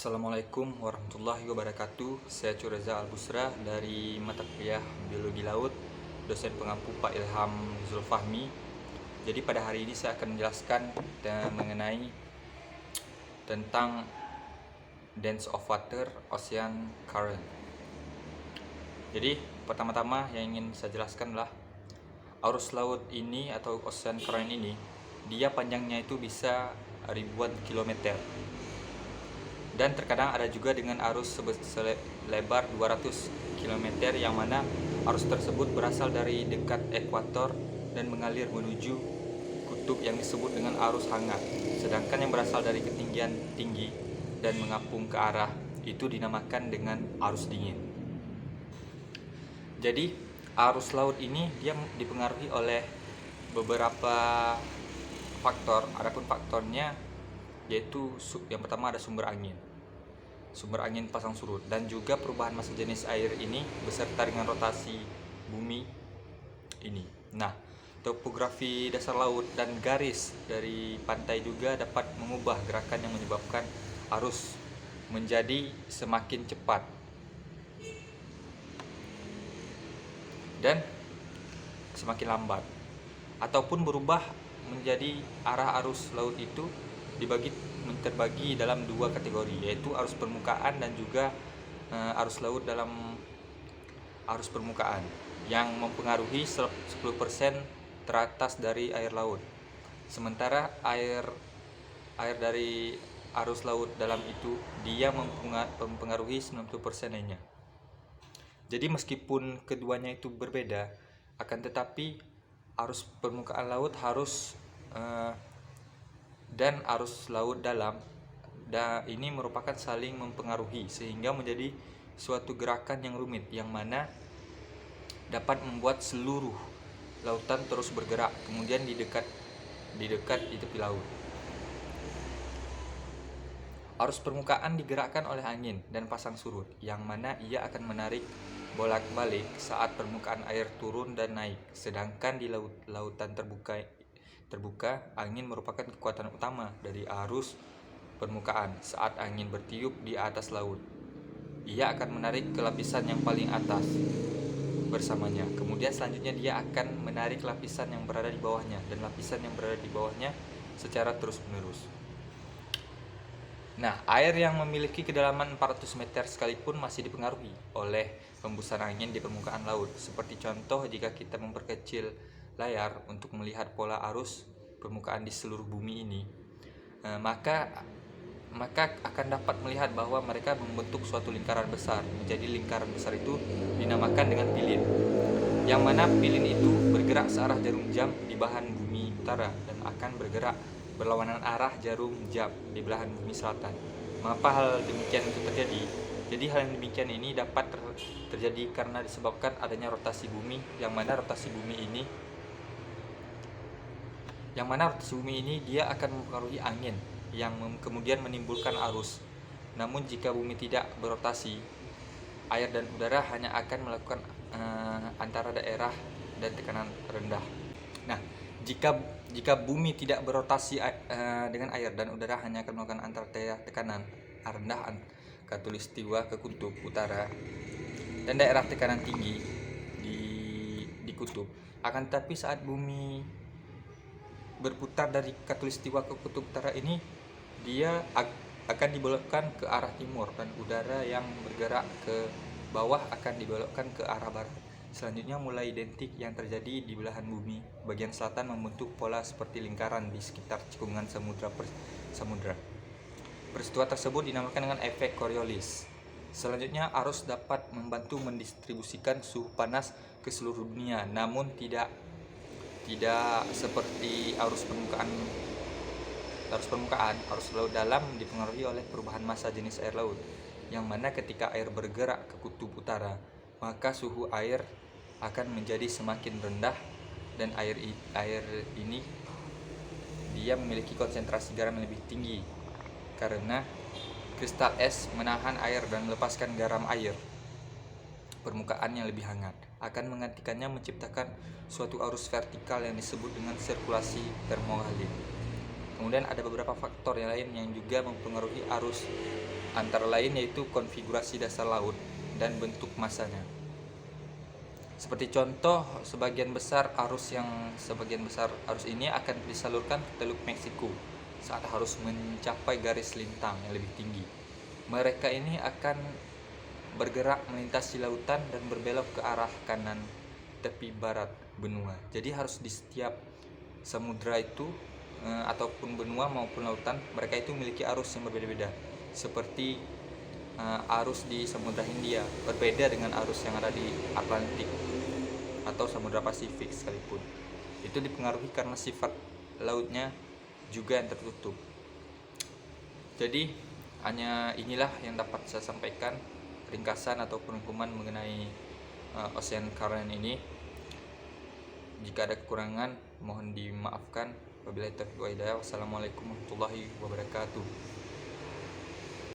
Assalamualaikum warahmatullahi wabarakatuh. Saya Cureza Albusra dari mata kuliah Biologi Laut, dosen pengampu Pak Ilham Zulfahmi. Jadi pada hari ini saya akan menjelaskan mengenai tentang dance of water, ocean current. Jadi pertama-tama yang ingin saya jelaskan adalah arus laut ini atau ocean current ini, dia panjangnya itu bisa ribuan kilometer. Dan terkadang ada juga dengan arus selebar 200 km yang mana arus tersebut berasal dari dekat ekuator dan mengalir menuju kutub yang disebut dengan arus hangat. Sedangkan yang berasal dari ketinggian tinggi dan mengapung ke arah itu dinamakan dengan arus dingin. Jadi arus laut ini dia dipengaruhi oleh beberapa faktor. Adapun faktornya yaitu yang pertama ada sumber angin pasang surut, dan juga perubahan massa jenis air ini beserta dengan rotasi bumi ini. Nah, topografi dasar laut dan garis dari pantai juga dapat mengubah gerakan yang menyebabkan arus menjadi semakin cepat dan semakin lambat, ataupun berubah menjadi arah arus laut itu terbagi dalam dua kategori, yaitu arus permukaan dan juga arus laut dalam arus permukaan yang mempengaruhi 10% teratas dari air laut. Sementara air dari arus laut dalam itu dia mempengaruhi 90% lainnya. Jadi meskipun keduanya itu berbeda, akan tetapi arus permukaan laut dan arus laut dalam ini merupakan saling mempengaruhi sehingga menjadi suatu gerakan yang rumit, yang mana dapat membuat seluruh lautan terus bergerak kemudian di dekat di tepi laut. Arus permukaan digerakkan oleh angin dan pasang surut, yang mana ia akan menarik bolak-balik saat permukaan air turun dan naik. Sedangkan di lautan terbuka, angin merupakan kekuatan utama dari arus permukaan. Saat angin bertiup di atas laut, ia akan menarik ke lapisan yang paling atas bersamanya. Kemudian selanjutnya dia akan menarik lapisan yang berada di bawahnya dan lapisan yang berada di bawahnya secara terus-menerus. Nah, air yang memiliki kedalaman 400 meter sekalipun masih dipengaruhi oleh hembusan angin di permukaan laut. Seperti contoh, jika kita memperkecil layar untuk melihat pola arus permukaan di seluruh bumi ini, maka akan dapat melihat bahwa mereka membentuk suatu lingkaran besar. Menjadi lingkaran besar itu dinamakan dengan pilin, yang mana pilin itu bergerak searah jarum jam di belahan bumi utara dan akan bergerak berlawanan arah jarum jam di belahan bumi selatan. Mengapa hal demikian itu terjadi? Jadi hal yang demikian ini dapat terjadi karena disebabkan adanya rotasi bumi, yang mana rotasi bumi ini dia akan mempengaruhi angin yang kemudian menimbulkan arus. Namun jika bumi tidak berotasi, air dan udara hanya akan melakukan antara daerah dan tekanan rendah. Nah, jika bumi tidak berotasi dengan air dan udara hanya akan melakukan antara daerah tekanan rendah khatulistiwa ke kutub utara dan daerah tekanan tinggi di kutub. Akan tetapi saat bumi berputar dari khatulistiwa ke kutub utara ini, dia akan dibelokkan ke arah timur dan udara yang bergerak ke bawah akan dibelokkan ke arah barat. Selanjutnya mulai identik yang terjadi di belahan bumi bagian selatan membentuk pola seperti lingkaran di sekitar cekungan samudra. Peristiwa tersebut dinamakan dengan efek Coriolis. Selanjutnya, arus dapat membantu mendistribusikan suhu panas ke seluruh dunia, namun tidak seperti arus permukaan. Arus laut dalam dipengaruhi oleh perubahan massa jenis air laut, yang mana ketika air bergerak ke kutub utara, maka suhu air akan menjadi semakin rendah dan air ini dia memiliki konsentrasi garam yang lebih tinggi karena kristal es menahan air dan melepaskan garam air permukaan yang lebih hangat akan menggantikannya, menciptakan suatu arus vertikal yang disebut dengan sirkulasi termohalit. Kemudian ada beberapa faktor yang lain yang juga mempengaruhi arus antara lain yaitu konfigurasi dasar laut dan bentuk masanya. Seperti contoh, sebagian besar arus ini akan disalurkan ke Teluk Meksiko saat harus mencapai garis lintang yang lebih tinggi. Mereka ini akan bergerak melintasi lautan dan berbelok ke arah kanan tepi barat benua. Jadi harus di setiap samudra itu ataupun benua maupun lautan, mereka itu memiliki arus yang berbeda-beda. Seperti arus di Samudra Hindia berbeda dengan arus yang ada di Atlantik atau Samudra Pasifik sekalipun. Itu dipengaruhi karena sifat lautnya juga yang tertutup. Jadi hanya inilah yang dapat saya sampaikan, ringkasan atau rangkuman mengenai ocean current ini. Jika ada kekurangan mohon dimaafkan. Wabillahi taufiq wal hidayah. Wassalamualaikum warahmatullahi wabarakatuh.